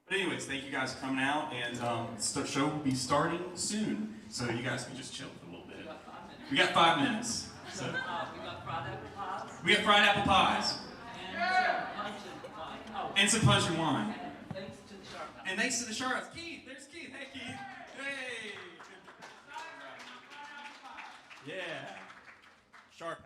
But anyways, thank you guys for coming out, and the show will be starting soon, so you guys can just chill for a little bit. We got 5 minutes. So. We got fried apple pies. We got fried apple pies. And some punch and wine. And thanks to the Sharks. Keith, there's Keith. Hey, Keith. Hey. Yeah. Sharp.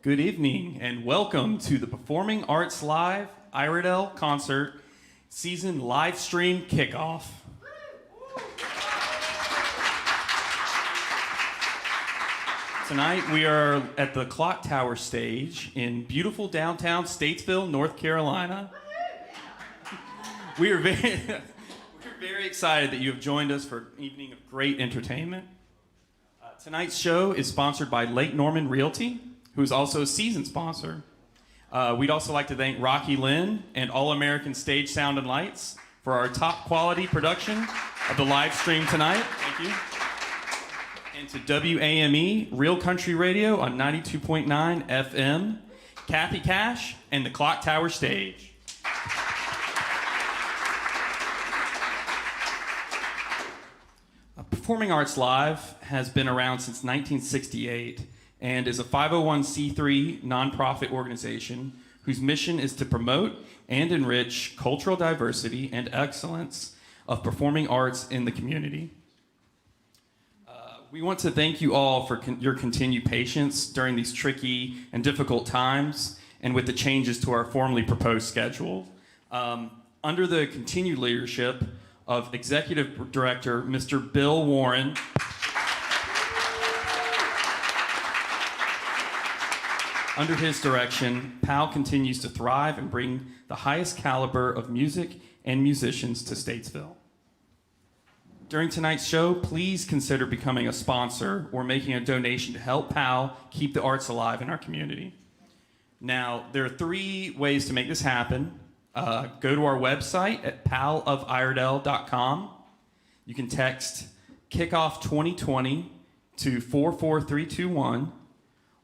Good evening and welcome to the Performing Arts Live Iredell Concert Season Live Stream Kickoff. Tonight we are at the Clock Tower stage in beautiful downtown Statesville, North Carolina. We are very excited that you have joined us for an evening of great entertainment. Tonight's show is sponsored by Lake Norman Realty, who is also a season sponsor. We'd also like to thank Rocky Lynn and All American Stage Sound and Lights for our top quality production of the live stream tonight. Thank you. And to WAME, Real Country Radio on 92.9 FM, Kathy Cash, and the Clock Tower Stage. Performing Arts Live has been around since 1968 and is a 501c3 nonprofit organization whose mission is to promote and enrich cultural diversity and excellence of performing arts in the community. We want to thank you all for your continued patience during these tricky and difficult times and with the changes to our formally proposed schedule. Under the continued leadership of Executive Director Mr. Bill Warren, under his direction, PAL continues to thrive and bring the highest caliber of music and musicians to Statesville. During tonight's show, please consider becoming a sponsor or making a donation to help PAL keep the arts alive in our community. Now, there are 3 ways to make this happen. Go to our website at palofiredell.com. You can text Kickoff 2020 to 44321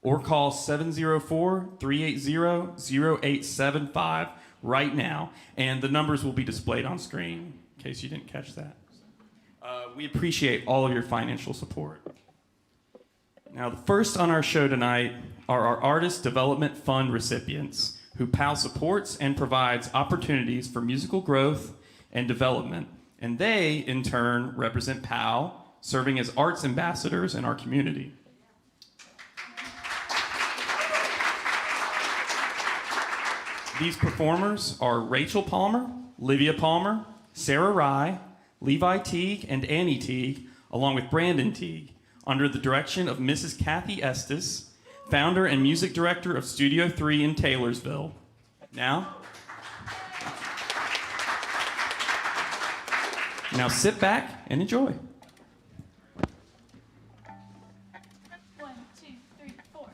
or call 704-380-0875 right now. And the numbers will be displayed on screen in case you didn't catch that. We appreciate all of your financial support. Now, the first on our show tonight are our Artist Development Fund recipients, who PAL supports and provides opportunities for musical growth and development. And they, in turn, represent PAL, serving as arts ambassadors in our community. These performers are Rachel Palmer, Livia Palmer, Sarah Rye, Levi Teague, and Annie Teague, along with Brandon Teague, under the direction of Mrs. Kathy Estes, founder and music director of Studio 3 in Taylorsville. Now sit back and enjoy. 1, 2, 3, 4.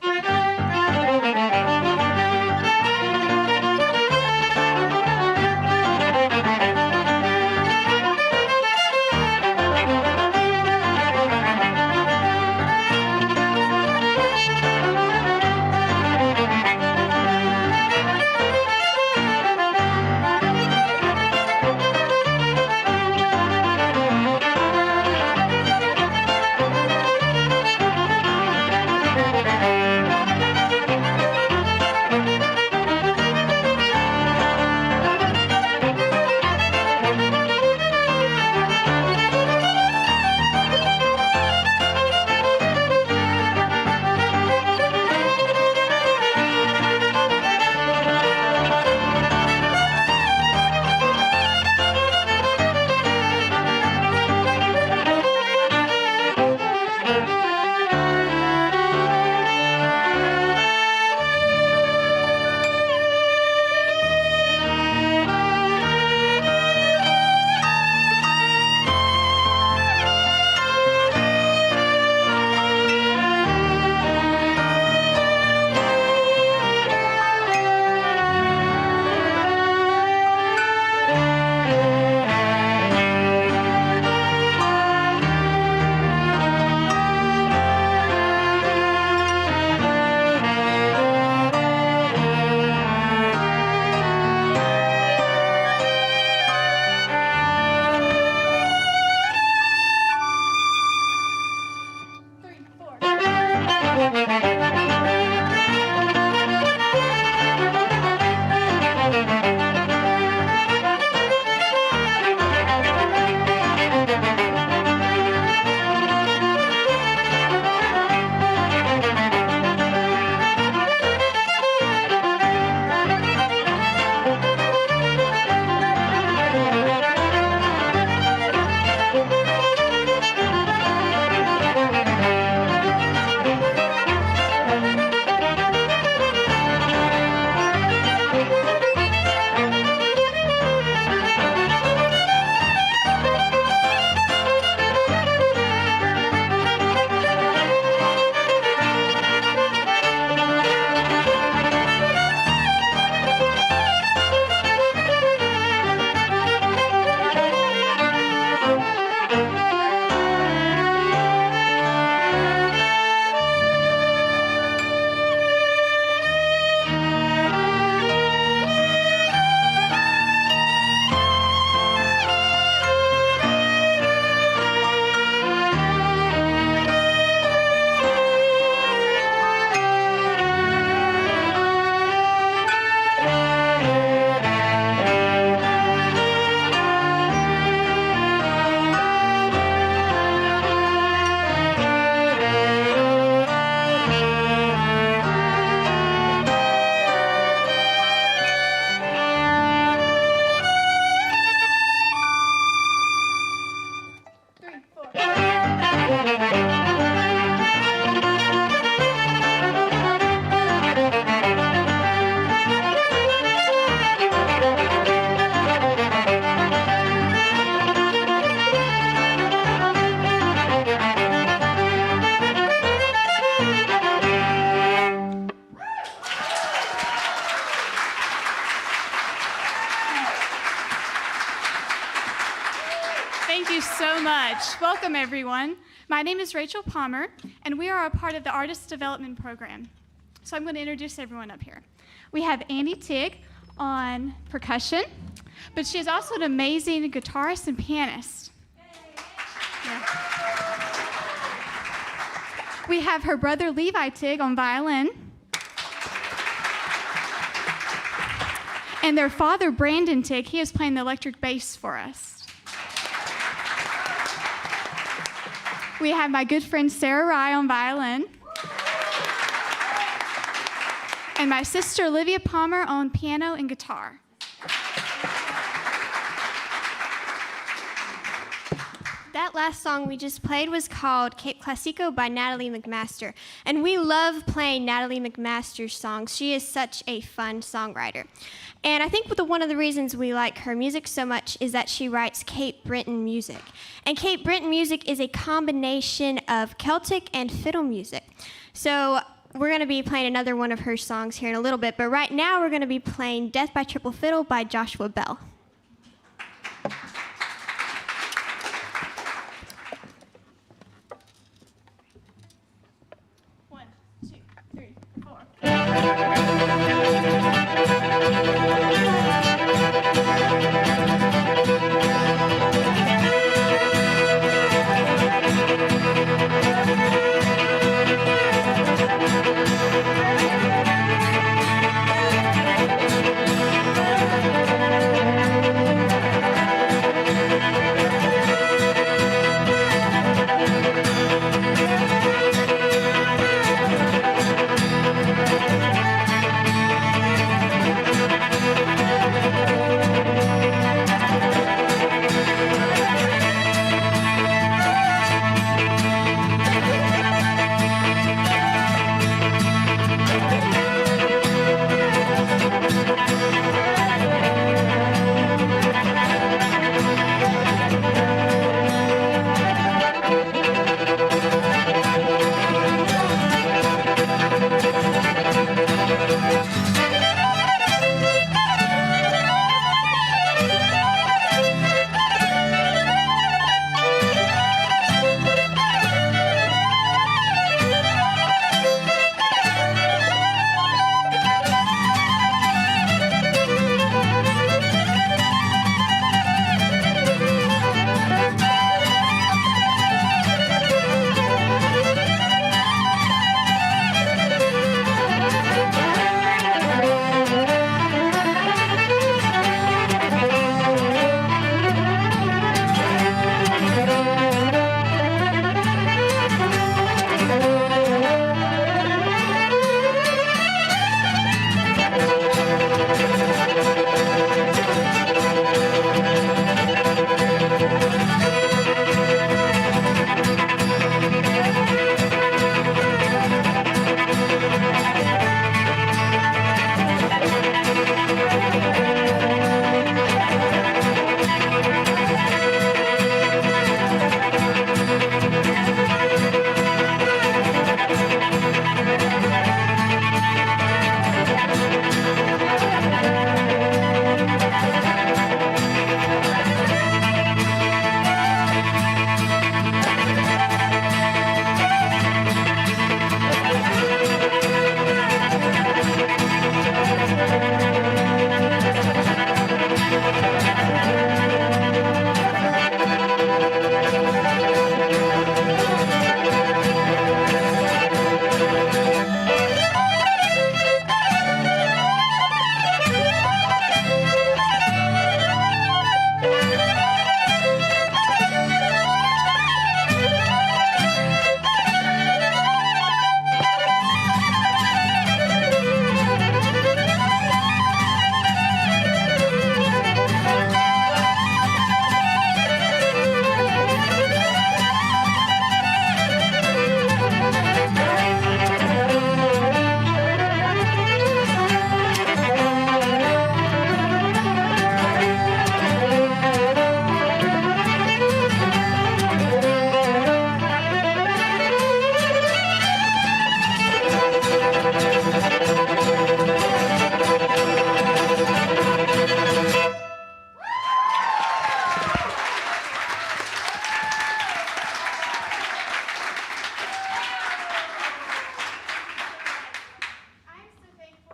much. Welcome, everyone. My name is Rachel Palmer, and we are a part of the Artist Development Program. So I'm going to introduce everyone up here. We have Andy Tigg on percussion, but she is also an amazing guitarist and pianist. Yeah. We have her brother Levi Tigg on violin, and their father Brandon Tigg, he is playing the electric bass for us. We have my good friend Sarah Rye on violin, and my sister Olivia Palmer on piano and guitar. That last song we just played was called Cape Classico by Natalie McMaster. And we love playing Natalie McMaster's songs. She is such a fun songwriter. And I think one of the reasons we like her music so much is that she writes Cape Breton music. And Cape Breton music is a combination of Celtic and fiddle music. So we're going to be playing another one of her songs here in a little bit. But right now we're going to be playing Death by Triple Fiddle by Joshua Bell. Thank you.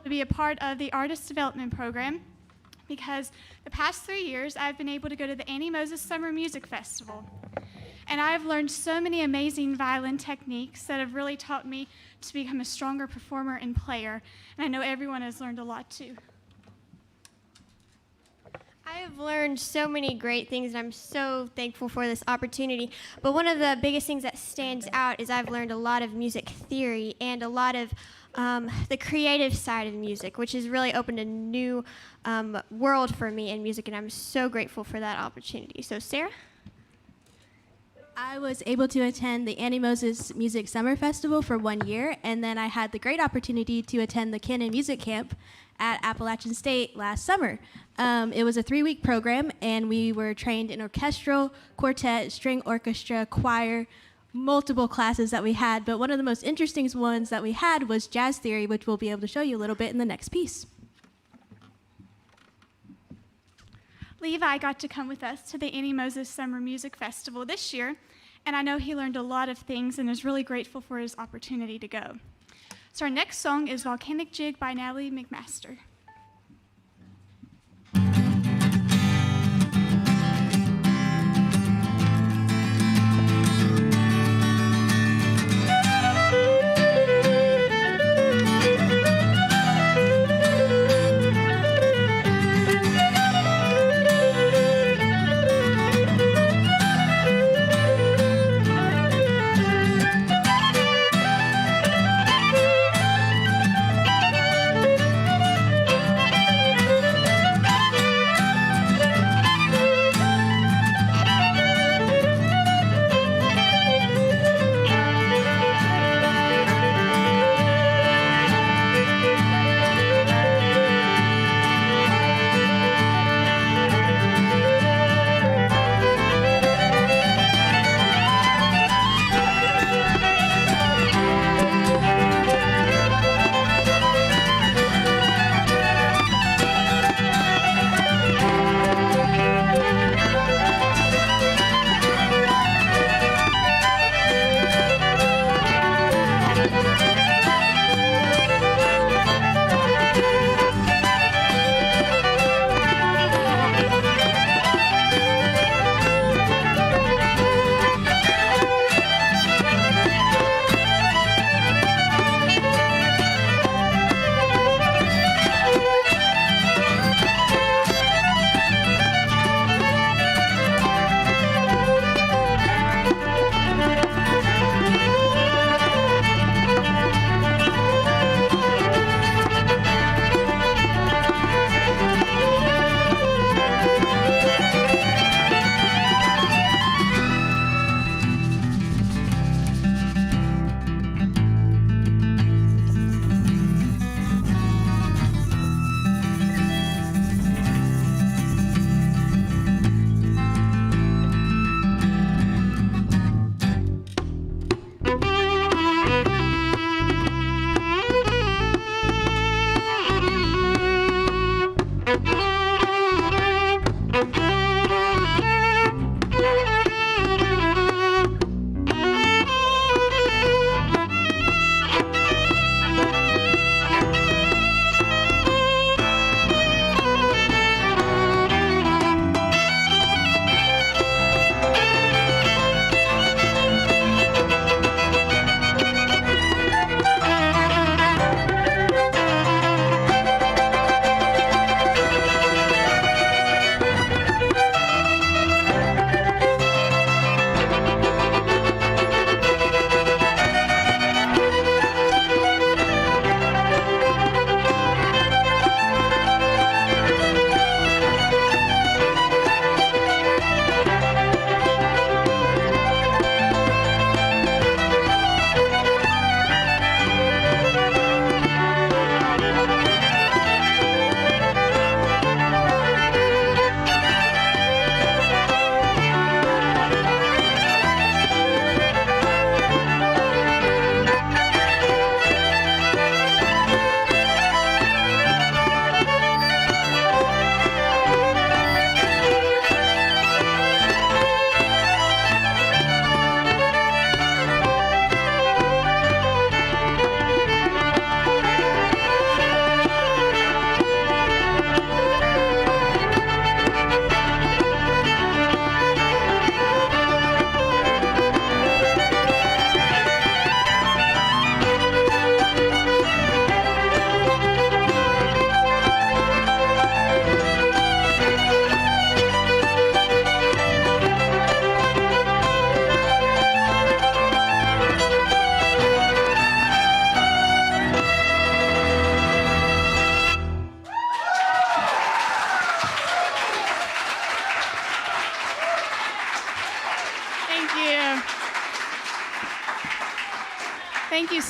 to be a part of the Artist Development Program because the past 3 years I've been able to go to the Annie Moses Summer Music Festival. And I've learned so many amazing violin techniques that have really taught me to become a stronger performer and player. And I know everyone has learned a lot too. I have learned so many great things, and I'm so thankful for this opportunity. But one of the biggest things that stands out is I've learned a lot of music theory and a lot of the creative side of music, which has really opened a new world for me in music, and I'm so grateful for that opportunity. So, Sarah? I was able to attend the Annie Moses Music Summer Festival for 1 year, and then I had the great opportunity to attend the Canon Music Camp at Appalachian State last summer. It was a 3-week program, and we were trained in orchestral, quartet, string orchestra, choir, multiple classes that we had, but one of the most interesting ones that we had was jazz theory, which we'll be able to show you a little bit in the next piece. Levi got to come with us to the Annie Moses Summer Music Festival this year, and I know he learned a lot of things and is really grateful for his opportunity to go. So our next song is Volcanic Jig by Natalie McMaster.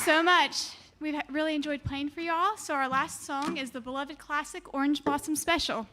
so much. We've really enjoyed playing for y'all. So our last song is the beloved classic Orange Blossom Special.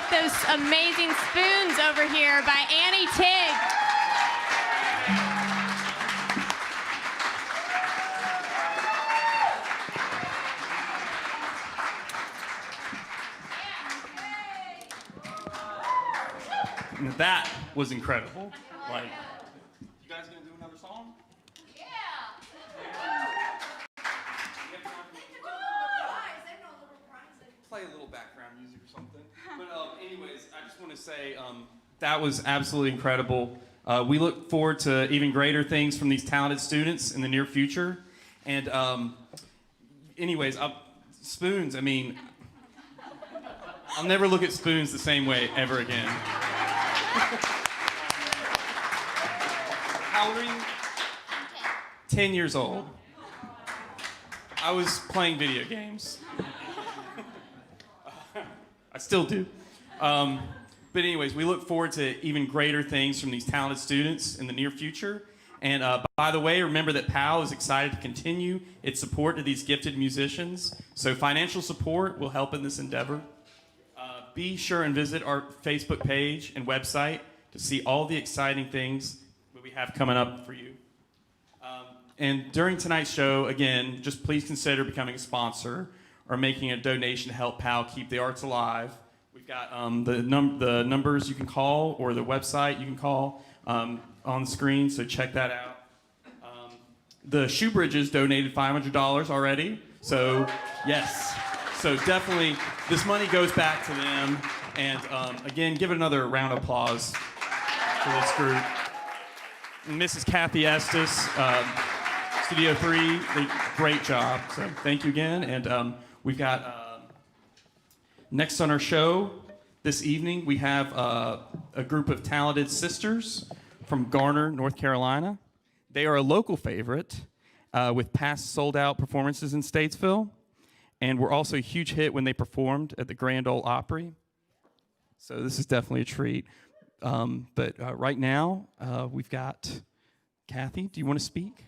Those amazing spoons over here by Annie Tig. That was incredible. Like, you guys gonna do another song? Play a little background music or something. But anyways, I just want to say that was absolutely incredible. We look forward to even greater things from these talented students in the near future. And anyways, spoons, I mean, I'll never look at spoons the same way ever again. How old are you? 10 years old. I was playing video games. I still do. But anyways, we look forward to even greater things from these talented students in the near future. And by the way, remember that PAL is excited to continue its support to these gifted musicians. So financial support will help in this endeavor. Be sure and visit our Facebook page and website to see all the exciting things that we have coming up for you. And during tonight's show, again, just please consider becoming a sponsor or making a donation to help PAL keep the arts alive. We've got the numbers you can call or the website you can call on the screen, so check that out. The Shoe Bridges donated $500 already, so yes. So definitely, this money goes back to them. And again, give it another round of applause for this group. And Mrs. Kathy Estes, Studio 3, they did a great job. So thank you again. And we've got next on our show this evening, we have a group of talented sisters from Garner, North Carolina. They are a local favorite with past sold-out performances in Statesville. And were also a huge hit when they performed at the Grand Ole Opry. So this is definitely a treat. But right now, we've got Kathy. Do you want to speak?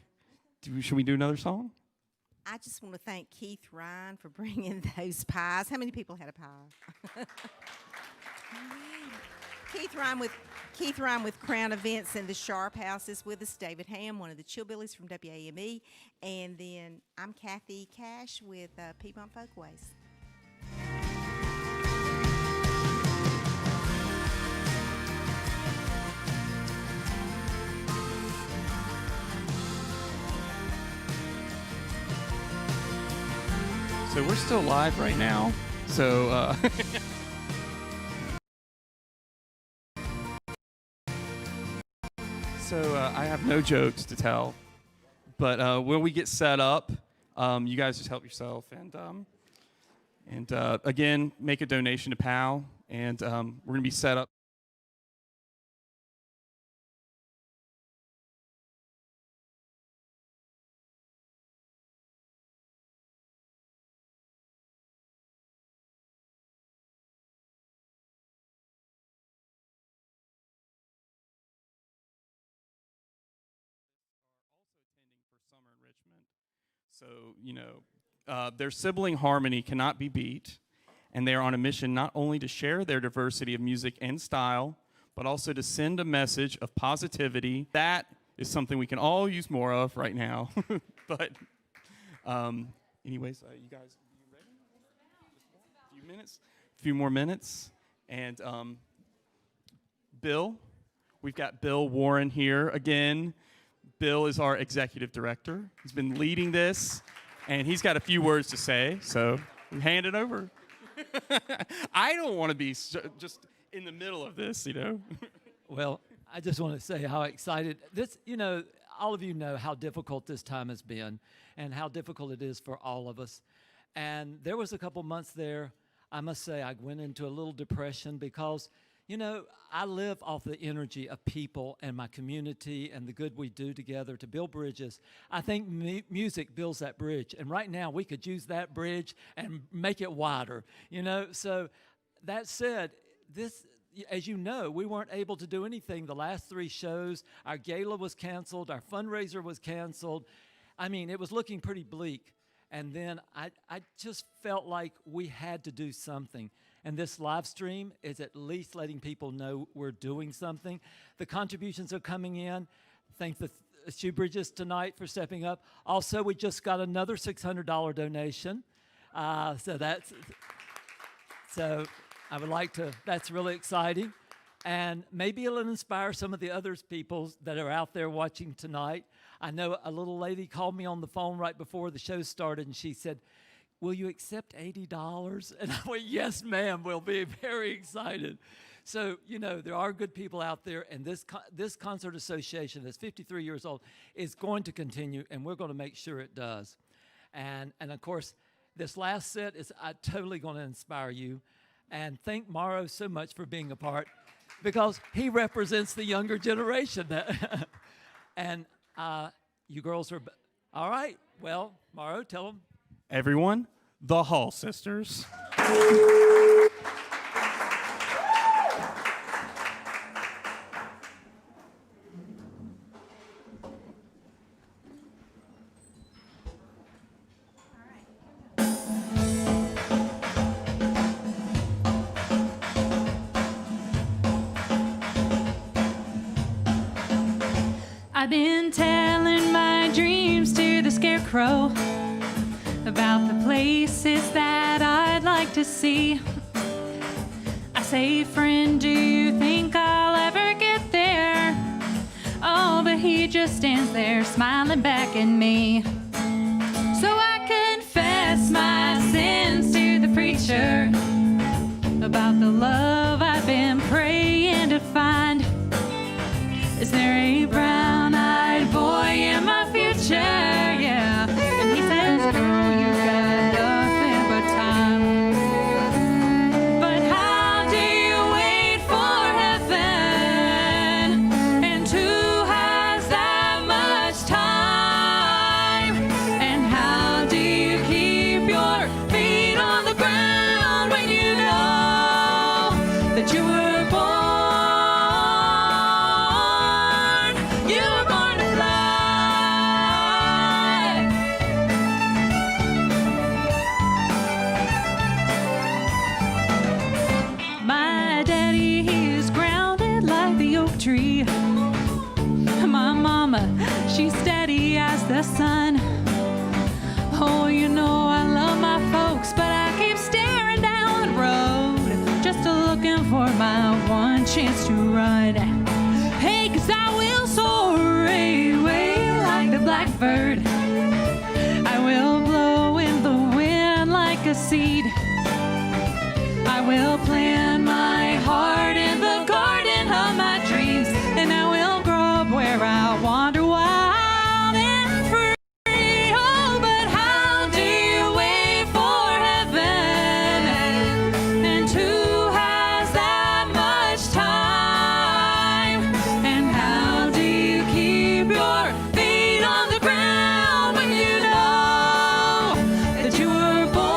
Should we do another song? I just want to thank Keith Ryan for bringing those pies. How many people had a pie? Keith Ryan with Crown Events and the Sharp House is with us. David Ham, one of the Chillbillies from WAME. And then I'm Kathy Cash with Piedmont Folkways. So we're still live right now. So I have no jokes to tell, but when we get set up, you guys just help yourself and again make a donation to PAL, and we're gonna be set up. Summer enrichment. So, you know, their sibling harmony cannot be beat, and they are on a mission not only to share their diversity of music and style, but also to send a message of positivity. That is something we can all use more of right now. But anyways, you guys, are you ready? Just a few minutes, a few more minutes. And Bill, we've got Bill Warren here again. Bill is our executive director. He's been leading this, and he's got a few words to say, so we hand it over. I don't want to be just in the middle of this, you know. Well, I just want to say how excited this, you know, all of you know how difficult this time has been and how difficult it is for all of us. And there was a couple months there, I must say, I went into a little depression because, you know, I live off the energy of people and my community and the good we do together to build bridges. I think music builds that bridge. And right now, we could use that bridge and make it wider, you know. So that said, this, as you know, we weren't able to do anything the last 3 shows. Our gala was canceled. Our fundraiser was canceled. I mean, it was looking pretty bleak. And then I just felt like we had to do something. And this live stream is at least letting people know we're doing something. The contributions are coming in. Thank the Shoe Bridges tonight for stepping up. Also, we just got another $600 donation. So I would like to, that's really exciting. And maybe it'll inspire some of the other people that are out there watching tonight. I know a little lady called me on the phone right before the show started, and she said, "Will you accept $80? And I went, "Yes, ma'am, we'll be very excited." So, you know, there are good people out there, and this concert association that's 53 years old is going to continue, and we're going to make sure it does. And of course, this last set is totally going to inspire you. And thank Morrow so much for being a part, because he represents the younger generation. And you girls are, all right, well, Morrow, tell them. Everyone, the Hall Sisters. I've been telling my dreams to the scarecrow about the places that I'd like to see. I say, friend, do you think I'll ever get there? Oh, but he just stands there smiling back at me. So I confess my sins to the preacher about the love I've been praying to find. Is there a brown-eyed boy in my future? Yeah. And he says, girl, you got nothing but time. But how do you wait for heaven? And who has that much time? And how do you keep your feet on the ground when you know that you were born? You were born to fly. My daddy, he is grounded like the oak tree. My mama, she's steady as the sun. Oh, you know I love my folks, but I keep staring down the road, just looking for my one chance to run. Hey, 'cause I will soar away like the blackbird. I will blow in the wind like a seed. I will plant my heart in the garden of my dreams, and I will grow up where I wander wild and free. Oh, but how do you wait for heaven? And who has that much time? And how do you keep your feet on the ground when you know that you were born?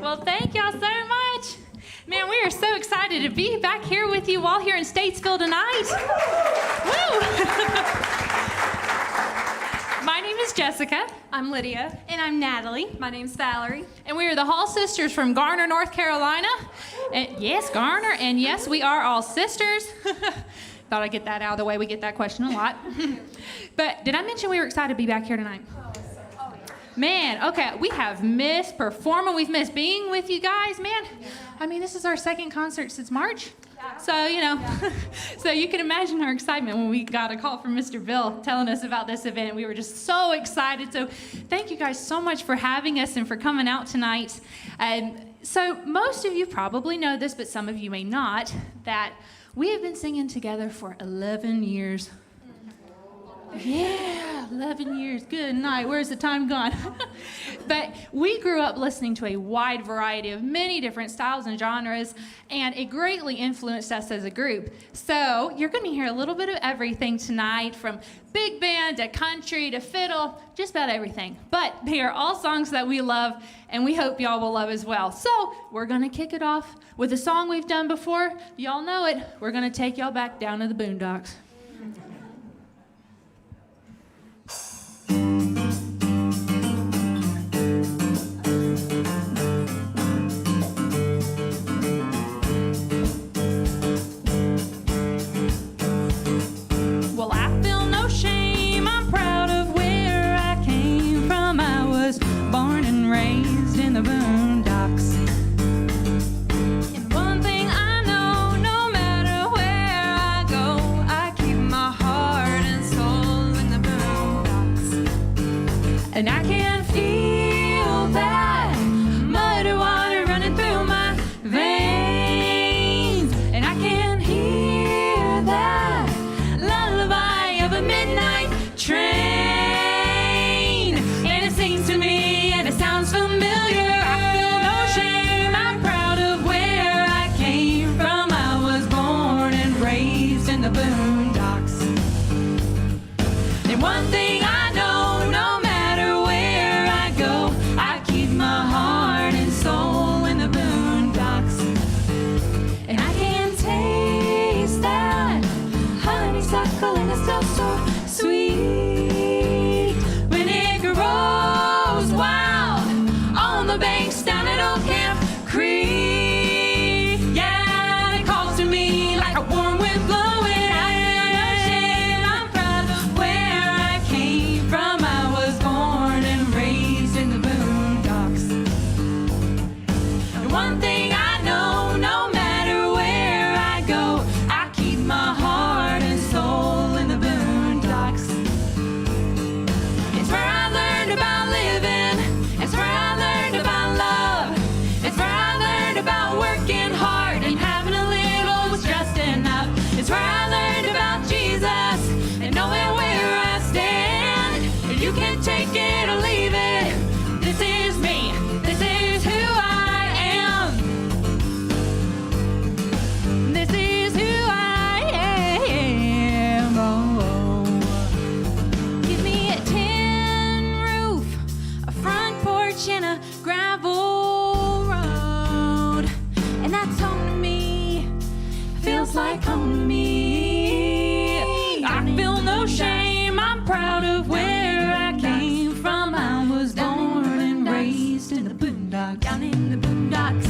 Well, thank y'all so much. Man, we are so excited to be back here with you all here in Statesville tonight. Woo! My name is Jessica. I'm Lydia. And I'm Natalie. My name's Valerie. And we are the Hall sisters from Garner, North Carolina. And yes, Garner, and yes, we are all sisters. Thought I'd get that out of the way. We get that question a lot. But did I mention we were excited to be back here tonight? Man, okay, we have missed performing. We've missed being with you guys, man. I mean, this is our second concert since March. So, you know, so you can imagine our excitement when we got a call from Mr. Bill telling us about this event. We were just so excited. So thank you guys so much for having us and for coming out tonight. So most of you probably know this, but some of you may not, that we have been singing together for 11 years. Yeah, 11 years. Good night. Where's the time gone? But we grew up listening to a wide variety of many different styles and genres, and it greatly influenced us as a group. So you're going to hear a little bit of everything tonight, from big band to country to fiddle, just about everything. But they are all songs that we love, and we hope y'all will love as well. So we're going to kick it off with a song we've done before. Y'all know it. We're going to take y'all back down to the boondocks. And I can feel that muddy water running through my veins. And I can hear that lullaby of a midnight train. And it sings to me and it sounds familiar. I feel no shame, I'm proud of where I came from. I was born and raised in the boondocks. And one thing I know, no matter I keep my heart and soul in the boondocks. And I can taste that honeysuckle and it's still so sweet when it grows wild on the banks down at Old Camp Creek. Yeah, it calls to me like a warm wind blowing. I'm proud of where I came from. I was born and raised in the boondocks. And one thing I know, no matter where I go, I keep my heart and soul in the boondocks. It's where I learned about living. It's where I learned about love. It's where I learned about working hard and having a little was just enough. It's where I learned about Jesus and knowing where I stand. And you can take it or leave it. This is me. This is who I am. This is who I am. Oh. Give me a tin roof, a front porch, and a gravel road. And that's home to me. Feels like home to me. I feel no shame. I'm proud of where I came from. I was born and raised in the boondocks. Down in the boondocks.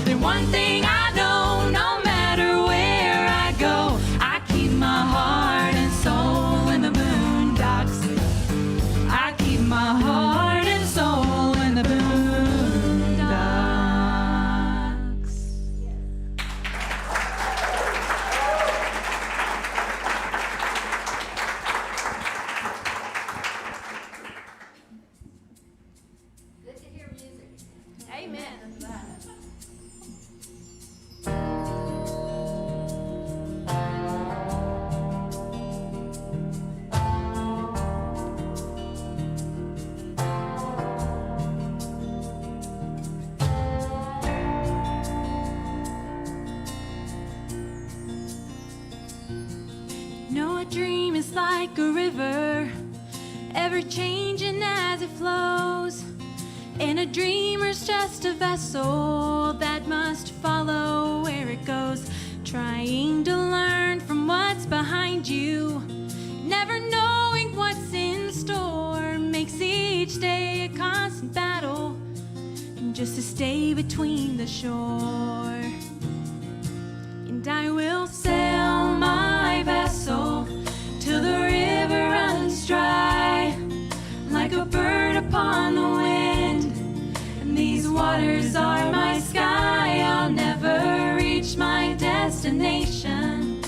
Then one thing I know, no matter where I go, I keep my heart and soul in the boondocks. I keep my heart and soul in the boondocks. No, a dream is like a river, ever changing as it flows. And a dreamer's just a vessel that must follow where it goes, trying to learn from what's behind you. Never knowing what's in store makes each day a constant battle, just to stay between the shore. And I will sail my vessel till the river runs dry, like a bird upon the wind. And these waters are my sky. I'll never reach my destination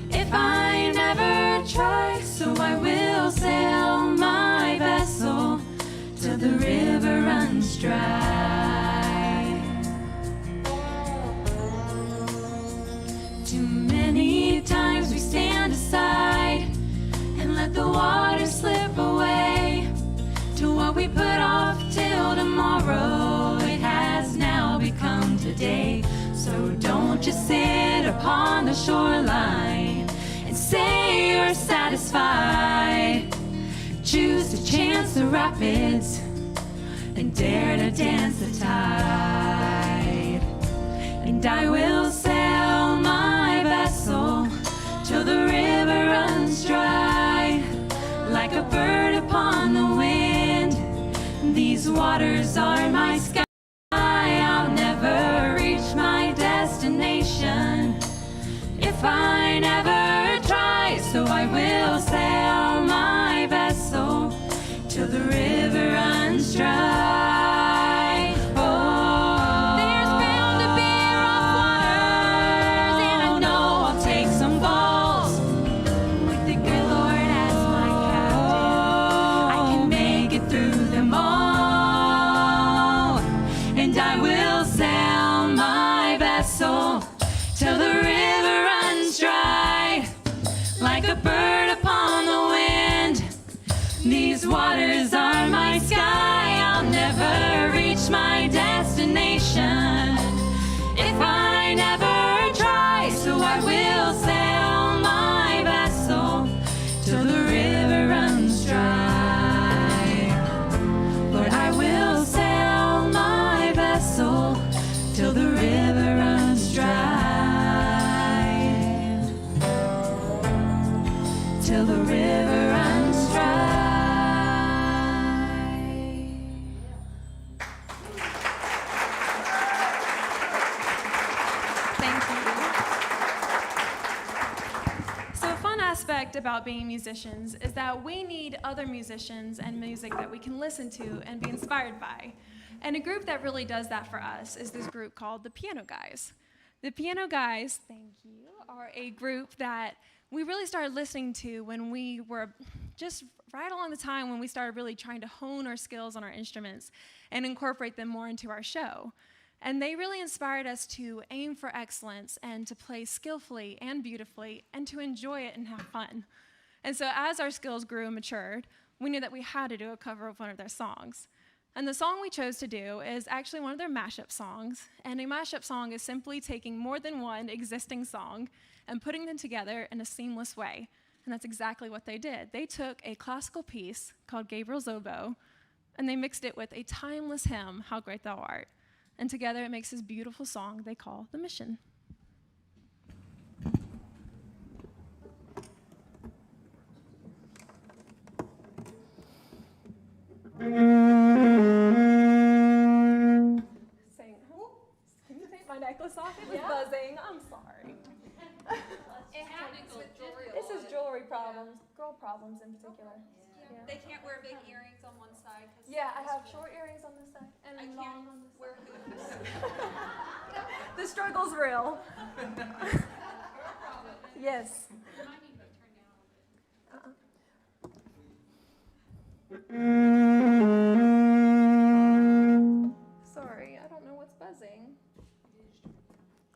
if I never try. So I will sail my vessel till the river runs dry. Too many times we stand aside and let the water slip away to what we put off till tomorrow. It has now become today. So don't just sit upon the shoreline and say you're satisfied. Choose to chance the rapids and dare to dance the tide. And I will sail my vessel till the river runs dry, like a bird upon the wind. These waters are my sky. I'll never reach my destination if I never try. So I will sail my vessel till the river runs dry. Oh, there's bound to be rough waters, and I know I'll take some falls. With the good Lord as my captain, I can make it through them all. And I will sail my vessel till the river runs dry, like a bird upon the wind. These waters are my sky. I'll never reach my destination if I never try. So I will sail my vessel till the river runs dry. Lord, I will sail my vessel till the river runs dry, till the river runs dry. Thank you. So a fun aspect about being musicians is that we need other musicians and music that we can listen to and be inspired by. And a group that really does that for us is this group called the Piano Guys. The Piano Guys, thank you, are a group that we really started listening to when we were just right along the time when we started really trying to hone our skills on our instruments and incorporate them more into our show. And they really inspired us to aim for excellence and to play skillfully and beautifully and to enjoy it and have fun. And so as our skills grew and matured, we knew that we had to do a cover of one of their songs. And the song we chose to do is actually one of their mashup songs. And a mashup song is simply taking more than one existing song and putting them together in a seamless way. And that's exactly what they did. They took a classical piece called Gabriel's Oboe, and they mixed it with a timeless hymn, How Great Thou Art. And together it makes this beautiful song they call The Mission. Saying, oh, can you take my necklace off? It was buzzing. I'm sorry. This is jewelry problems, girl problems in particular. Yeah. They can't wear big earrings on one side. Yeah, I have short earrings on this side and long on this side. Wear hoops. The struggle's real. Yes. Sorry, I don't know what's buzzing.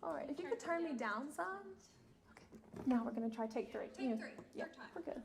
All right, if you could turn me down some. Okay. Now we're gonna try take three. Take three. Yeah, Your time. we're good.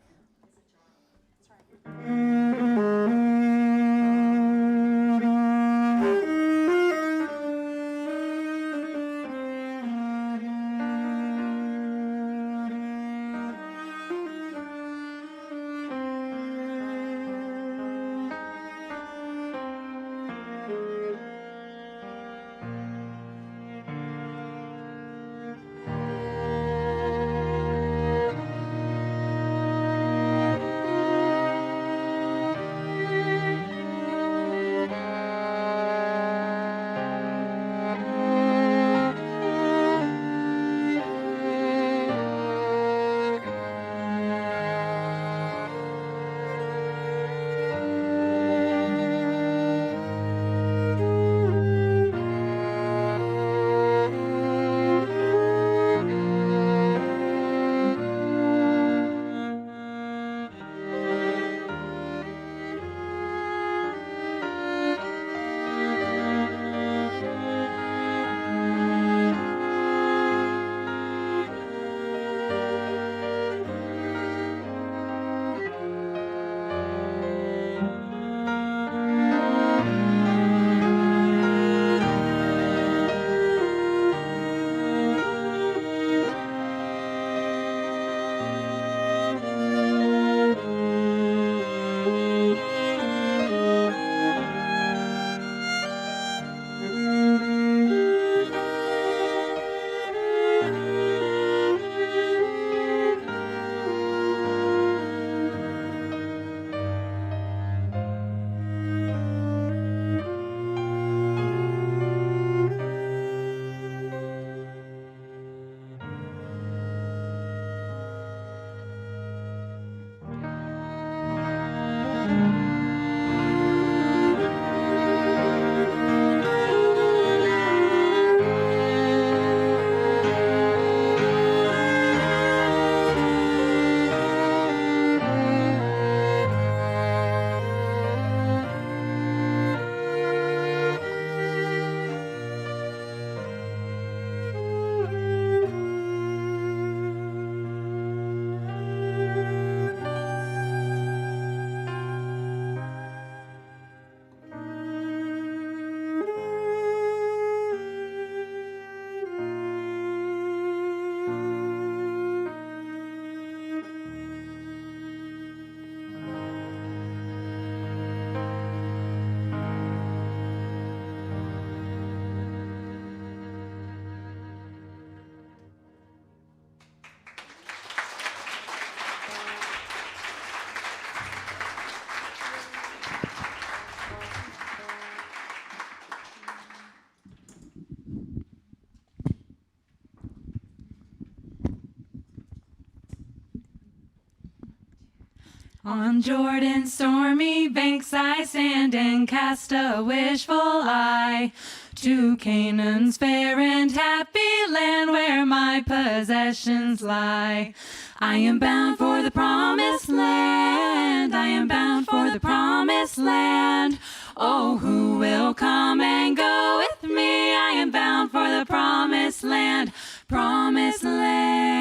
On Jordan's stormy banks I stand and cast a wishful eye to Canaan's fair and happy land where my possessions lie. I am bound for the promised land. I am bound for the promised land. Oh, who will come and go with me? I am bound for the promised land. Promised land.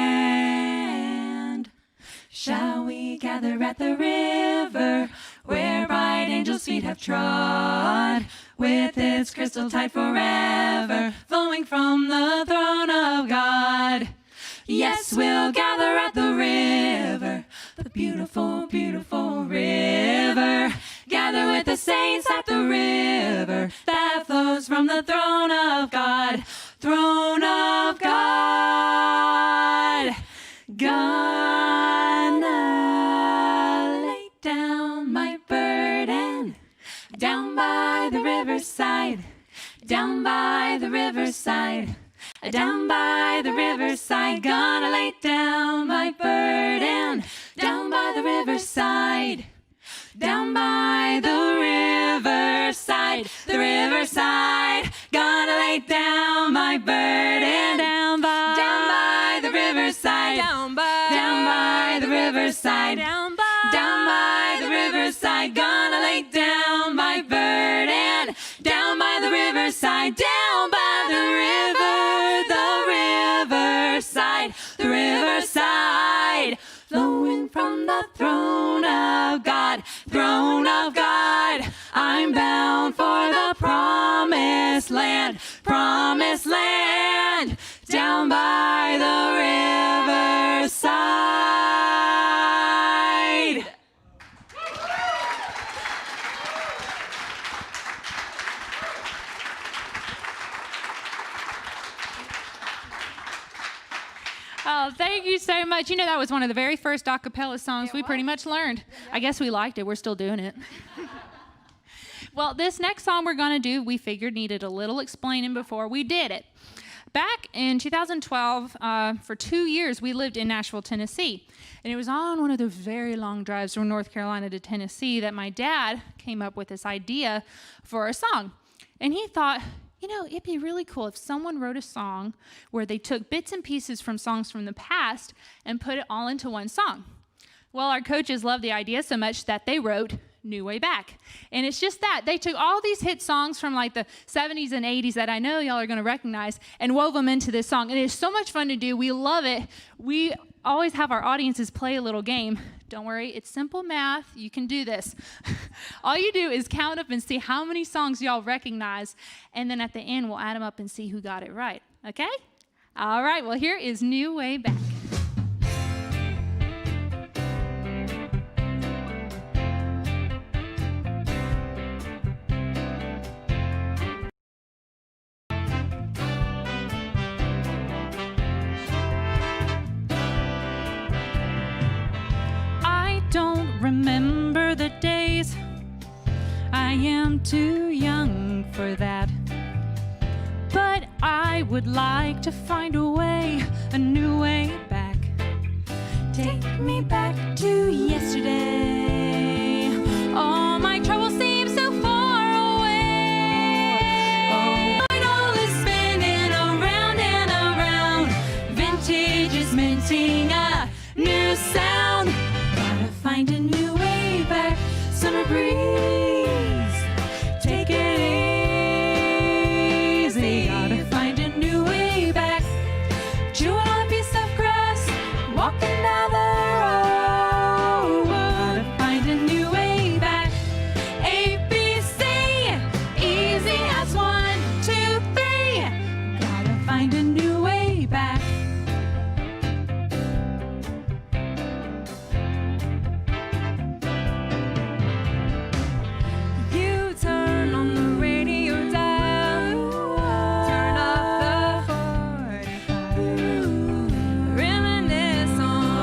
Shall we gather at the river where bright angels' feet have trod, with its crystal tide forever flowing from the throne of God? Yes, we'll gather at the river, the beautiful, beautiful river. Gather with the saints at the river that flows from the throne of God. Throne of God. Gonna lay down my burden down by the riverside, down by the riverside, down by the riverside. Gonna lay down my burden down by the riverside, down by the riverside, the riverside. Gonna lay down my burden down by the riverside, down by the riverside, down by the riverside. Gonna lay down my burden down by the riverside, down by the riverside, the riverside, flowing from the throne of God, throne of God. I'm bound for the promised land, promised land, down by the riverside. Oh, thank you so much. You know, that was one of the very first a cappella songs we pretty much learned. I guess we liked it. We're still doing it. Well, this next song we're going to do, we figured needed a little explaining before we did it. Back in 2012, for 2 years, we lived in Nashville, Tennessee. And it was on one of those very long drives from North Carolina to Tennessee that my dad came up with this idea for a song. And he thought, you know, it'd be really cool if someone wrote a song where they took bits and pieces from songs from the past and put it all into one song. Well, our coaches loved the idea so much that they wrote New Way Back. And it's just that. They took all these hit songs from like the 70s and 80s that I know y'all are going to recognize and wove them into this song. And it's so much fun to do. We love it. We always have our audiences play a little game. Don't worry, it's simple math. You can do this. All you do is count up and see how many songs y'all recognize, and then at the end, we'll add them up and see who got it right. Okay? All right, well, here is New Way Back. Don't remember the days, I am too young for that. But I would like to find a way, a new way back. Take me back to yesterday. All my troubles seem so far away. Oh, it all is spinning around and around. Vintage is minting a new sound. Find a new way back, summer breeze, take it easy. Gotta find a new way back, chewing on a piece of grass, walking down the road. Gotta find a new way back, ABC, easy as 1, 2, 3. Gotta find a new way back. Reminisce on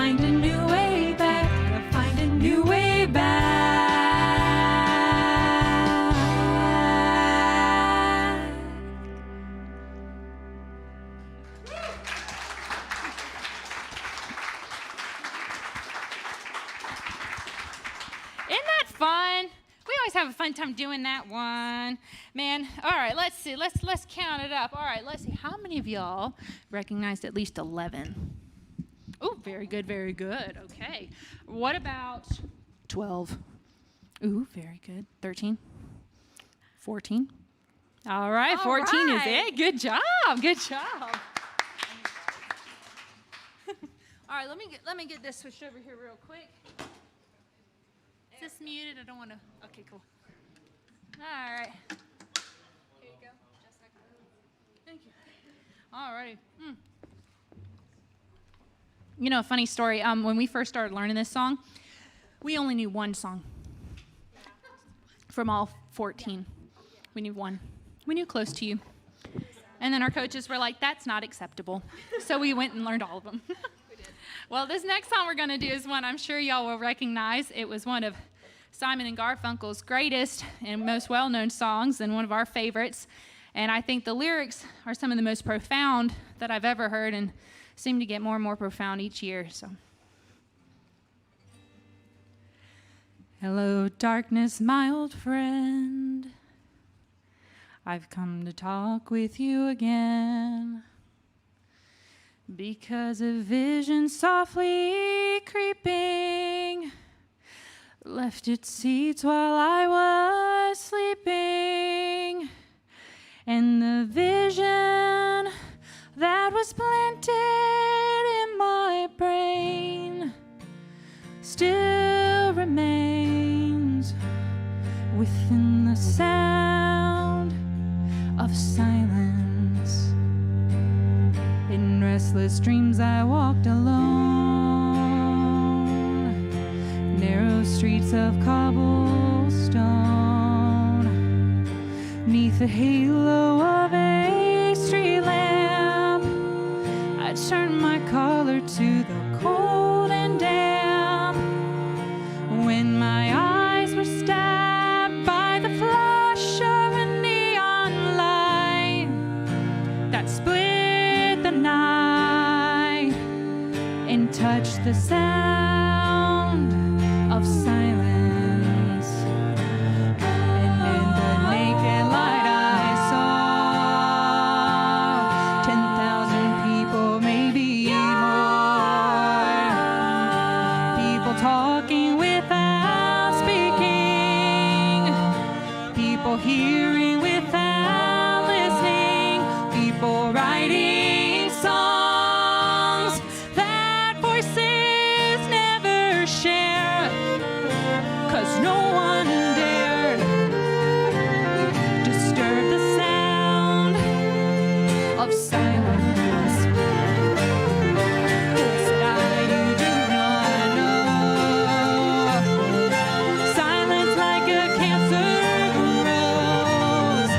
find a new way back. Gotta find a new way back. Isn't that fun? We always have a fun time doing that one. Man, all right, let's see. Let's count it up. All right, let's see. How many of y'all recognized at least 11? Oh, very good, very good. Okay. What about 12? Ooh, very good. 13? 14? All right, 14 is it. Good job. Good job. All right, let me get this switched over here real quick. Is this muted? I don't want to. Okay, cool. All right. Here you go. Just like that. Thank you. All righty. You know, a funny story. When we first started learning this song, we only knew one song from all 14. We knew one. We knew Close to You. And then our coaches were like, that's not acceptable. So we went and learned all of them. Well, this next song we're going to do is one I'm sure y'all will recognize. It was one of Simon and Garfunkel's greatest and most well-known songs and one of our favorites. And I think the lyrics are some of the most profound that I've ever heard and seem to get more and more profound each year. So, hello, darkness, my old friend. I've come to talk with you again. Because a vision softly creeping left its seeds while I was sleeping, and the vision that was planted in my brain still remains within the sound of silence. In restless dreams I walked alone, narrow streets of cobblestone, neath the halo of a street lamp. I turned my collar to the cold and damp, when my eyes were stabbed by the flash of a neon light that split the night and touched the sound of silence. And in the naked light I saw 10,000 people, maybe more. People talking without speaking, people hearing without listening, people writing songs that voices never share, 'cause no one dared disturb the sound of silence. Said I, you do not know, silence like a cancer grows.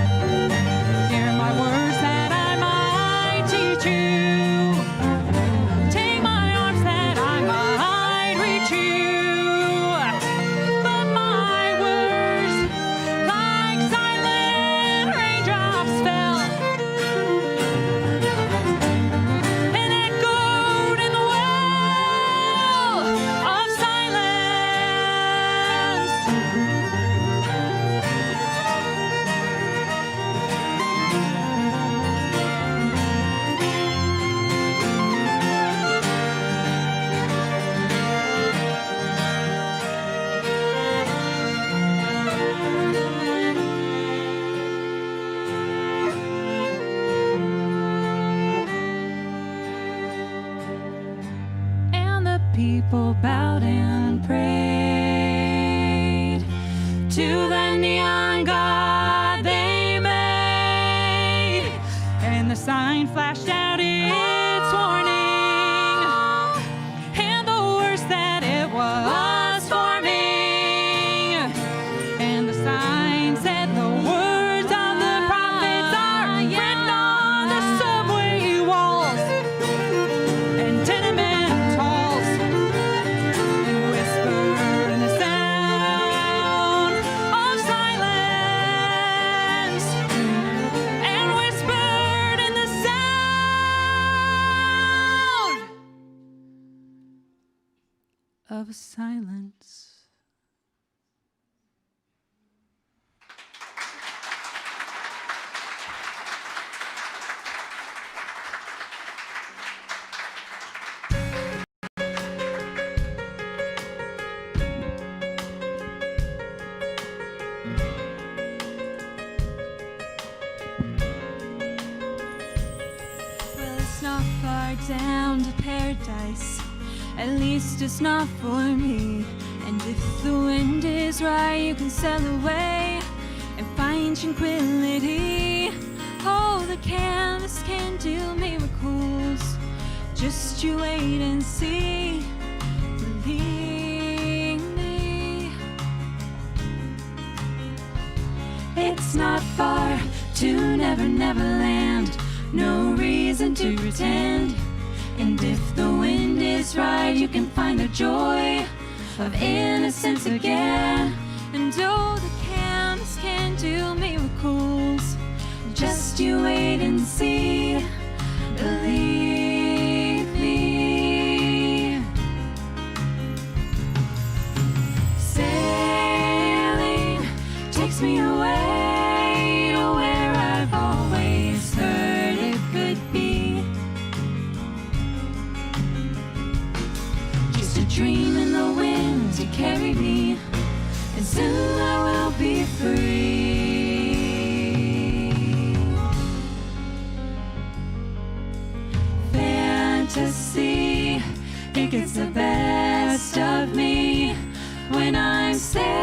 Hear my words that I might teach you, take my arms that I might reach you, but my words like silent raindrops fell and echoed in the well of silence. And the people bowed and prayed to the neon god they made, and the sign flashed out its warning, and the words that it was forming, and the sign said the words of the prophets are written on the subway walls and tenement halls. was silence. Well, it's not far down to paradise. At least it's not for me. And if the wind is right, you can sail away and find tranquility. Oh, the canvas can do miracles. Just you wait and see. Believe me. It's not far to Never Never Land. No reason to pretend. And if the wind is right, you can find the joy of innocence again. And oh, the canvas can do miracles. Just you wait and see. Believe me. Sailing takes me away to where I've always heard it could be. Just a dream in the wind to carry me, and soon I will be free. Fantasy, it gets the best of me when I'm sailing.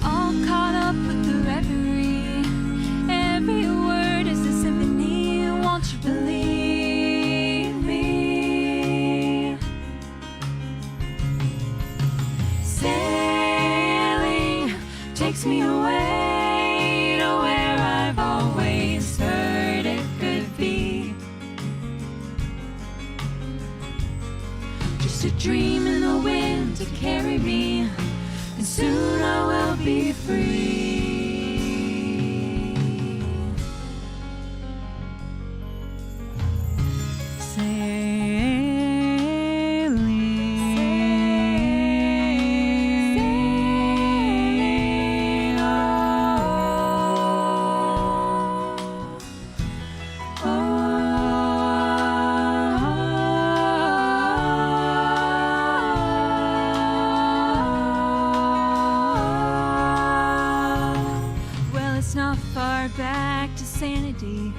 All caught up with the reverie. Every word is a symphony. Won't you believe me? Sailing takes me away to where I've always heard it could be. Just a dream in the wind to carry me, and soon I will be free. Sailing, well, it's not far back to sanity.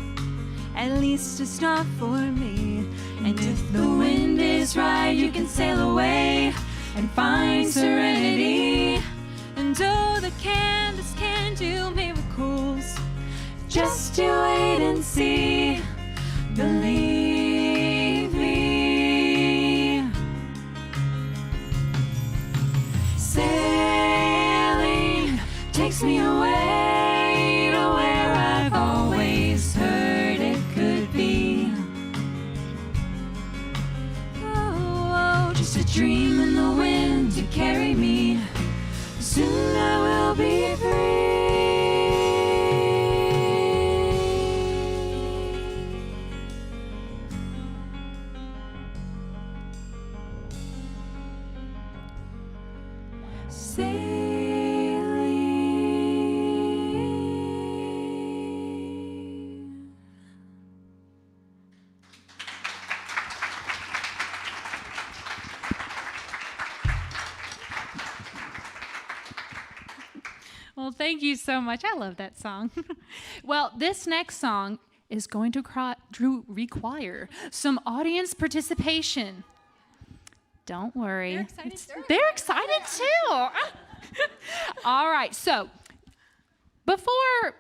At least it's not for me. And if the wind is right, you can sail away and find serenity. And oh, the canvas can do miracles. Just you wait and see. Believe me. Sailing takes me away to where I've always heard it could be. Oh, just a dream in the wind to carry me. Soon I will be free. Sailing. Well, thank you so much. I love that song. Well, this next song is going to require some audience participation. Don't worry. They're excited too. All right. So, before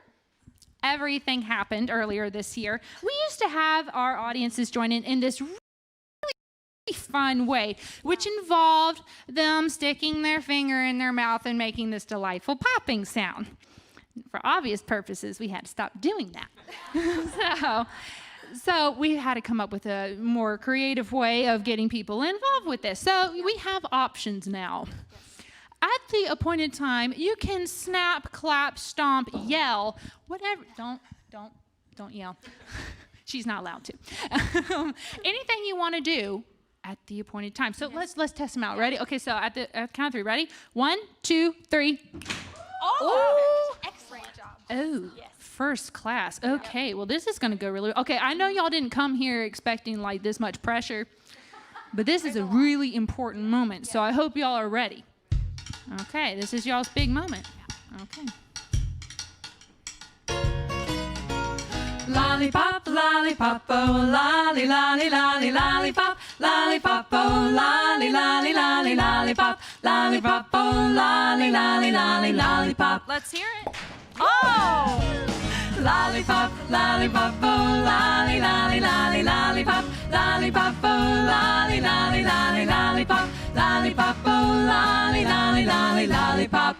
everything happened earlier this year, we used to have our audiences join in this really fun way, which involved them sticking their finger in their mouth and making this delightful popping sound. For obvious purposes, we had to stop doing that. So we had to come up with a more creative way of getting people involved with this. So we have options now. At the appointed time, you can snap, clap, stomp, yell, whatever. Don't yell. She's not allowed to. Anything you want to do at the appointed time. So let's test them out. Ready? Okay, so at the count of 3. Ready? 1, 2, 3. Oh, excellent job. Oh, first class. Okay, well, this is going to go really well. Okay, I know y'all didn't come here expecting like this much pressure, but this is a really important moment, so I hope y'all are ready. Okay, this is y'all's big moment. Okay. Lollipop, lollipop, oh, lolly, lolly, lolly, lollipop, lollipop, oh, lolly, lolly, lolly, lollipop, lollipop, oh, lolly, lolly, lolly, lollipop. Let's hear it. Oh! Lollipop, lollipop, oh, lolly, lolly, lolly, lollipop, lollipop, oh, lolly, lolly, lolly, lollipop, lollipop, oh, lolly, lolly, lolly, lollipop.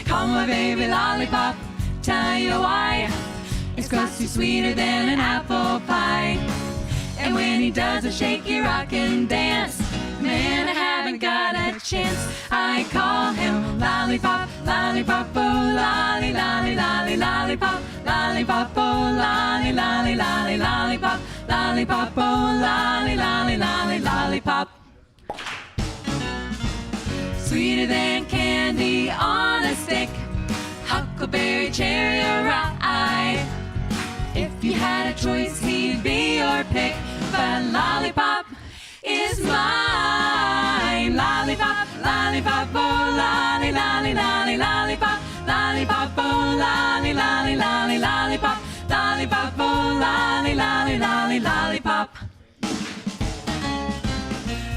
Call my baby lollipop, tell you why. It's crusty sweeter than an apple pie. And when he does a shaky rock and dance, man, I haven't got a chance. I call him lollipop, lollipop, oh, lolly, lolly, lolly, lollipop, lollipop, oh, lolly, lolly, lolly, lollipop, lollipop, oh, lolly, lolly, lolly, lollipop. Sweeter than candy on a stick, huckleberry, cherry, or rye. If you had a choice, he'd be your pick, but lollipop is mine. Lollipop, lollipop, oh, lolly, lolly, lolly, lollipop, lollipop, oh, lolly, lolly, lolly, lollipop, lollipop, oh, lolly, lolly, lolly, lollipop.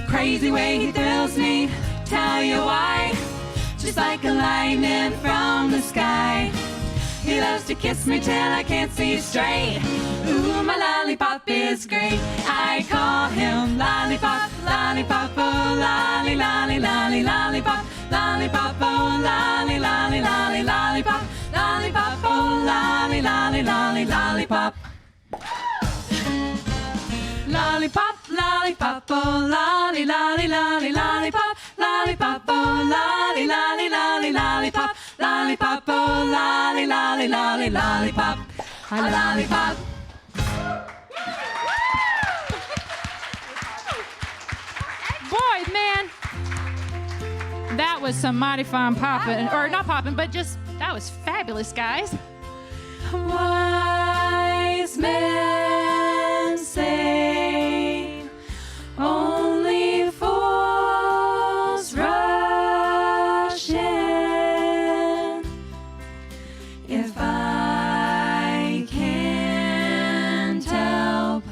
Crazy way he thrills me, tell you why. Just like a lightning from the sky. He loves to kiss me till I can't see straight. Ooh, my lollipop is great. I call him lollipop, lollipop, oh, lolly, lolly, lolly, lollipop, lollipop, oh, lolly, lolly, lolly, lollipop, lollipop, oh, lolly, lolly, lolly, lollipop. Lollipop, lollipop, oh, lolly, lolly, lolly, lollipop, lollipop, oh, lolly, lolly, lolly, lollipop, lollipop, oh, lolly, lolly, lolly, lollipop, a lollipop. Boy, man, that was some mighty fine popping, or not popping, but just, that was fabulous, guys. Wise men say only fools rush in. If I can't help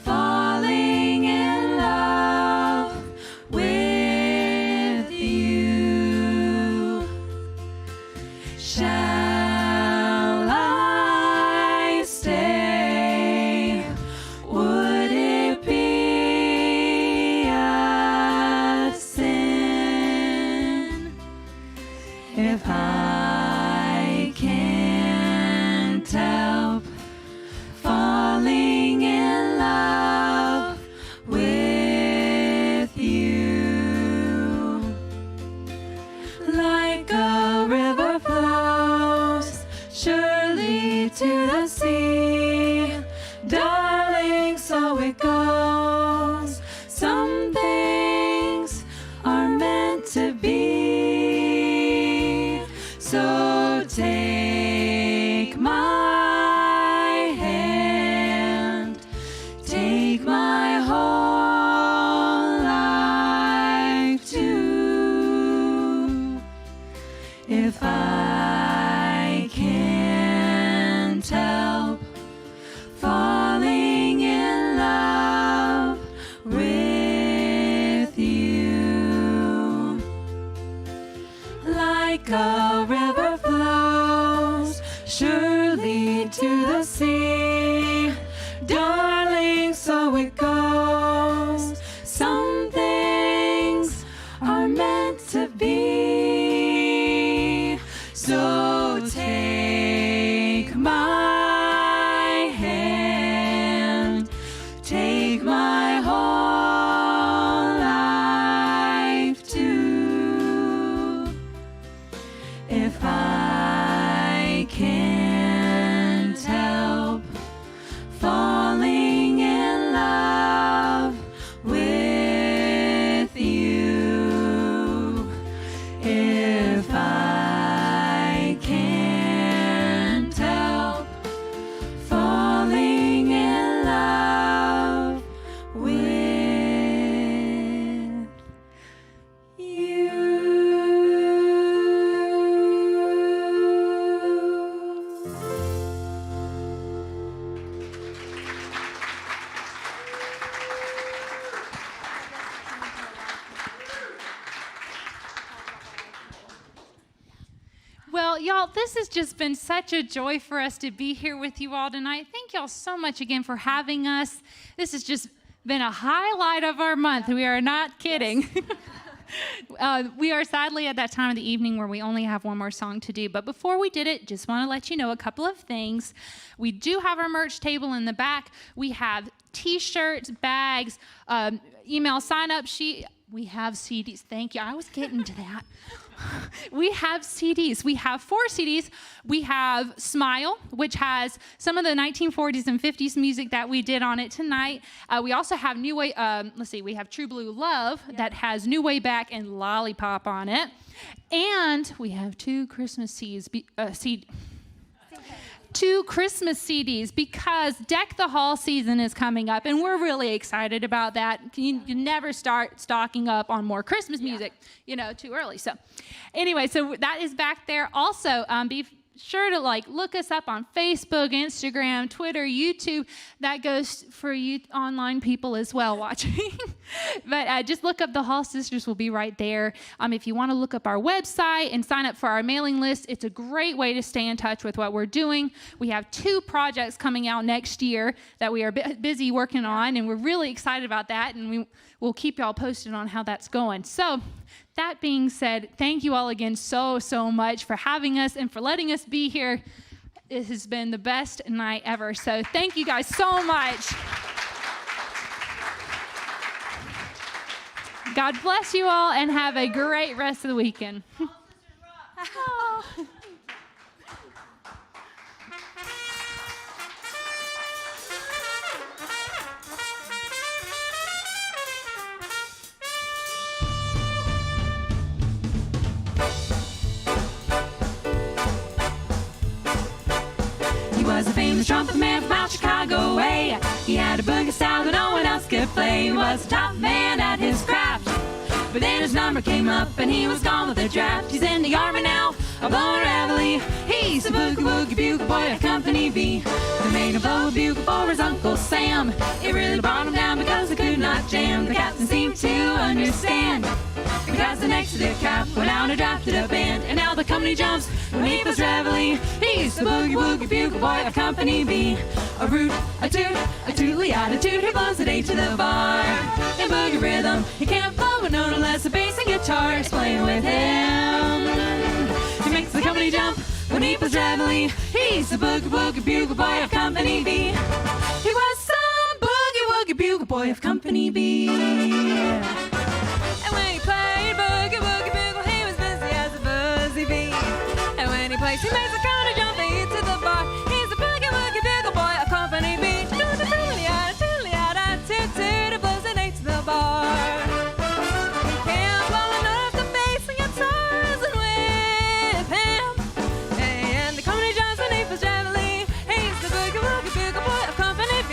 falling in love with you, shall I stay? Would it be a sin if I can't help falling in love with you? Like a river flows surely to the sea, darling, so it goes. Some things are meant to be. So take my hand, take my whole life too. If I can't help falling in love with you, like a river flows surely to the sea, darling, so it goes. Some things are meant to be. So take my hand, take my whole life too. If I can't help Well, y'all, this has just been such a joy for us to be here with you all tonight. Thank y'all so much again for having us. This has just been a highlight of our month. We are not kidding. We are sadly at that time of the evening where we only have one more song to do. But before we did it, just want to let you know a couple of things. We do have our merch table in the back. We have T-shirts, bags, email sign-up sheet. We have CDs. Thank you. I was getting to that. We have CDs. We have 4 CDs. We have Smile, which has some of the 1940s and 50s music that we did on it tonight. We also have New Way, we have True Blue Love that has New Way Back and Lollipop on it. And we have 2 Christmas two Christmas CDs because Deck the Hall season is coming up, and we're really excited about that. You never start stocking up on more Christmas music, too early. So anyway, so that is back there. Also, be sure to look us up on Facebook, Instagram, Twitter, YouTube. That goes for you online people as well watching. But just look up the Hall Sisters. Will be right there. If you want to look up our website and sign up for our mailing list, it's a great way to stay in touch with what we're doing. We have 2 projects coming out next year that we are busy working on, and we're really excited about that, and we'll keep y'all posted on how that's going. So that being said, thank you all again so much for having us and for letting us be here. It has been the best night ever. So thank you guys so much. God bless you all and have a great rest of the weekend. Was a famous trumpet man from out Chicago way. He had a boogie style that no one else could play. He was a top man at his craft. But then his number came up and he was gone with the draft. He's in the army now, a blowing reveille. He's a boogie bugle boy at Company B. They made him blow a bugle for his Uncle Sam. It really brought him down because they could not jam. The captain seemed to understand, because the next to the cap went out and drafted a band. And now the company jumps beneath his reveille. He's the boogie bugle boy of Company B. A root, a toot, a tootly attitude. He blows it 8 to the bar. In boogie rhythm, he can't blow a note unless a bass and guitar is playing with him. He makes the company jump beneath his reveille. He's the boogie bugle boy of Company B. He was some boogie bugle boy of Company B. And when he played boogie bugle, he was busy as a buzzy bee. And when he plays, he makes the counter jump to the bar. He's the boogie bugle boy of Company B. It blows an 8 to the bar. He can't blow enough the bass and guitar isn't with him. And the company jumps beneath his reveille. He's the boogie bugle boy of Company B.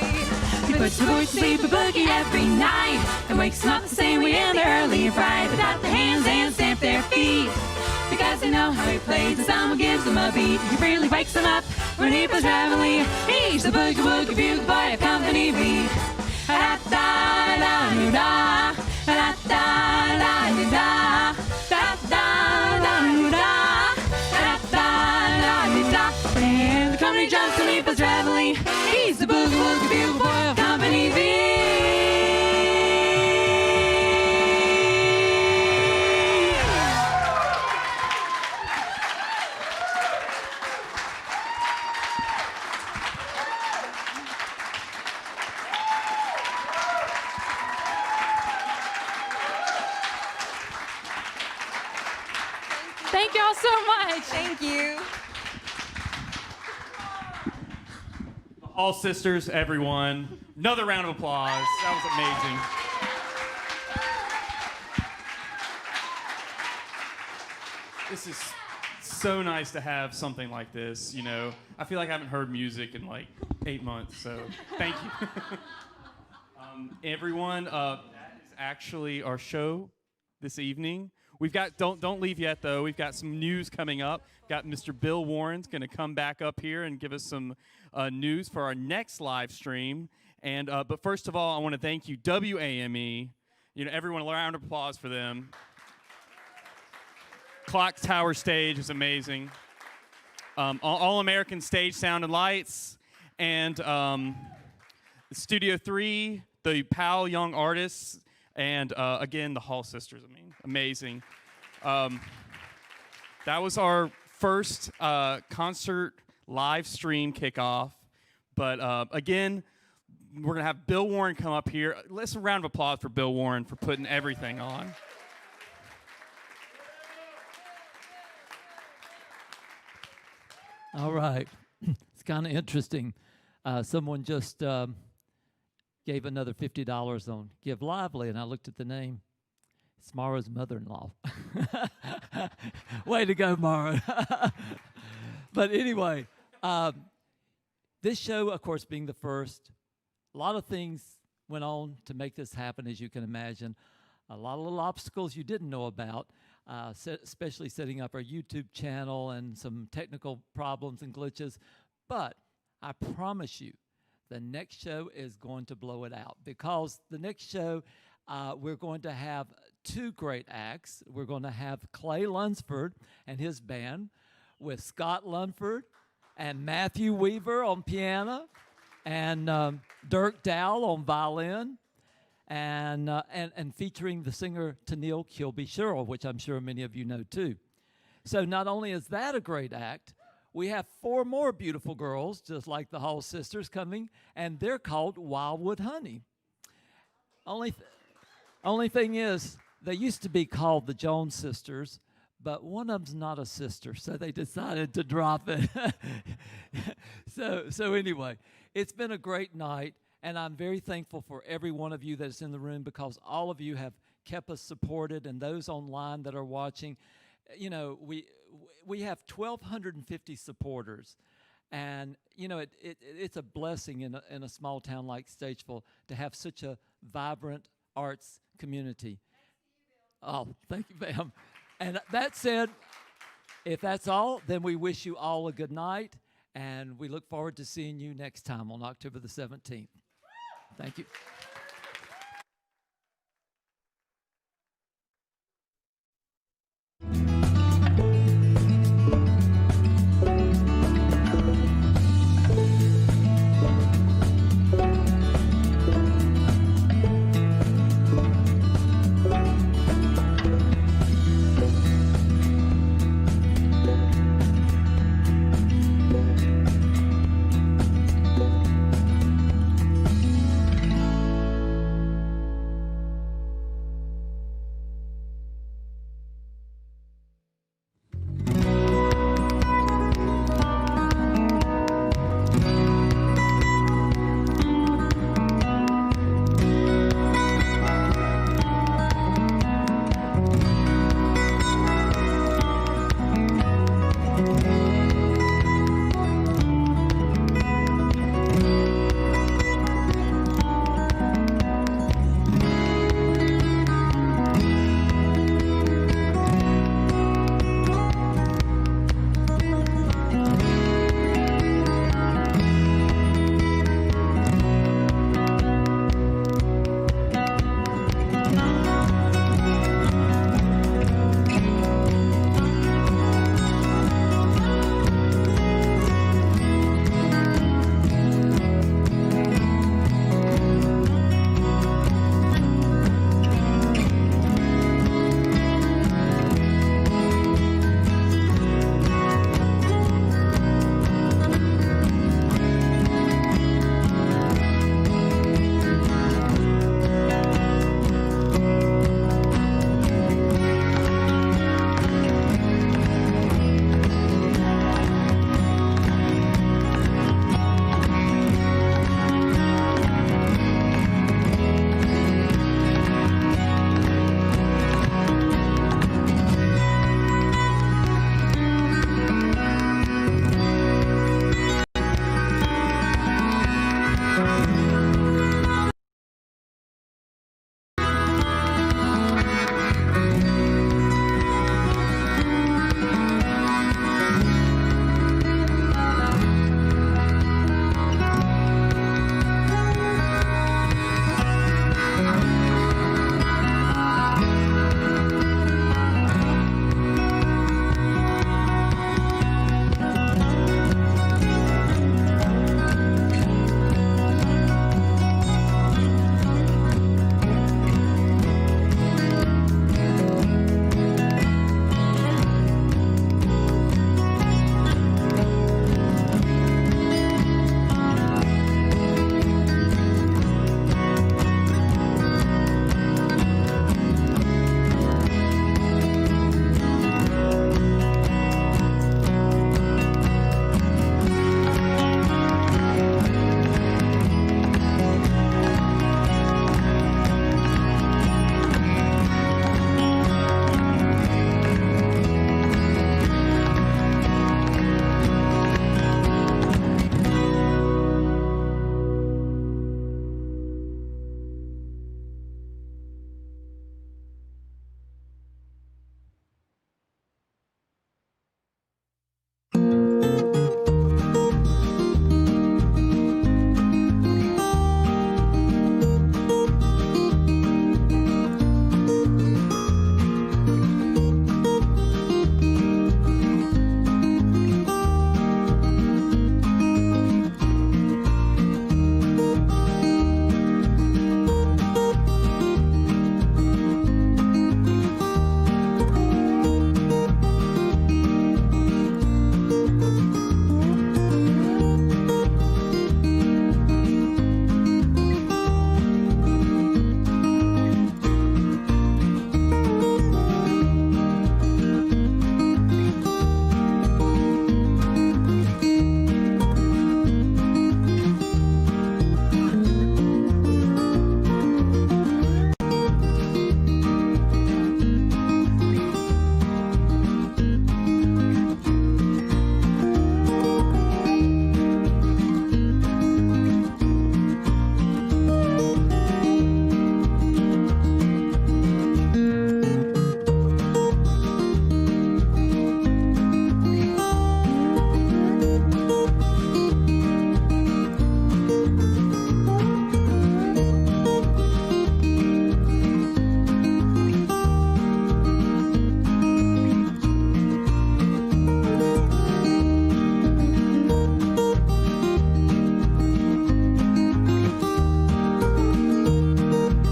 He puts the boys to sleep a boogie every night and wakes them up the same way in the early fright. They clap their hands and stamp their feet because they know how he plays and someone gives them a beat. He really wakes them up beneath his reveille. He's the boogie bugle boy of Company B. Da da da da da da da da da da da. And the company jumps beneath his reveille. He's the boogie bugle boy of Company B. Thank y'all so much. Thank you. All sisters, everyone. Another round of applause. That was amazing. This is so nice to have something like this, I feel like I haven't heard music in 8 months, so thank you. Everyone, that is actually our show this evening. We've got, don't leave yet though, we've got some news coming up. Got Mr. Bill Warren's gonna come back up here and give us some news for our next live stream. And but first of all, I wanna thank you, WAME. Everyone, a round of applause for them. Clock Tower stage is amazing. All American Stage Sound and Lights, and Studio 3, the Powell Young Artists, and again, the Hall Sisters. I mean, amazing. That was our first concert live stream kickoff. But again, we're going to have Bill Warren come up here. Let's a round of applause for Bill Warren for putting everything on. All right. It's kind of interesting. Someone just gave another $50 on Give Lively, and I looked at the name. It's Mara's mother-in-law. Way to go, Mara. But anyway, this show, of course, being the first, a lot of things went on to make this happen, as you can imagine. A lot of little obstacles you didn't know about, especially setting up our YouTube channel and some technical problems and glitches. But I promise you, the next show is going to blow it out, because the next show, we're going to have two great acts. We're going to have Clay Lunsford and his band with Scott Lunford and Matthew Weaver on piano and Dirk Dowell on violin, and featuring the singer Tennille Kilby Sherrill, which I'm sure many of you know too. So not only is that a great act, we have 4 more beautiful girls, just like the Hall Sisters, coming, and they're called Wildwood Honey. Only thing is, they used to be called the Jones Sisters, but one of them's not a sister, so they decided to drop it. So anyway, it's been a great night, and I'm very thankful for every one of you that's in the room, because all of you have kept us supported, and those online that are watching. You know, we have 1,250 supporters, and you know it's a blessing in a small town like Statesville to have such a vibrant arts community. Oh, thank you, ma'am. And that said, if that's all, then we wish you all a good night, and we look forward to seeing you next time on October the 17th. Thank you.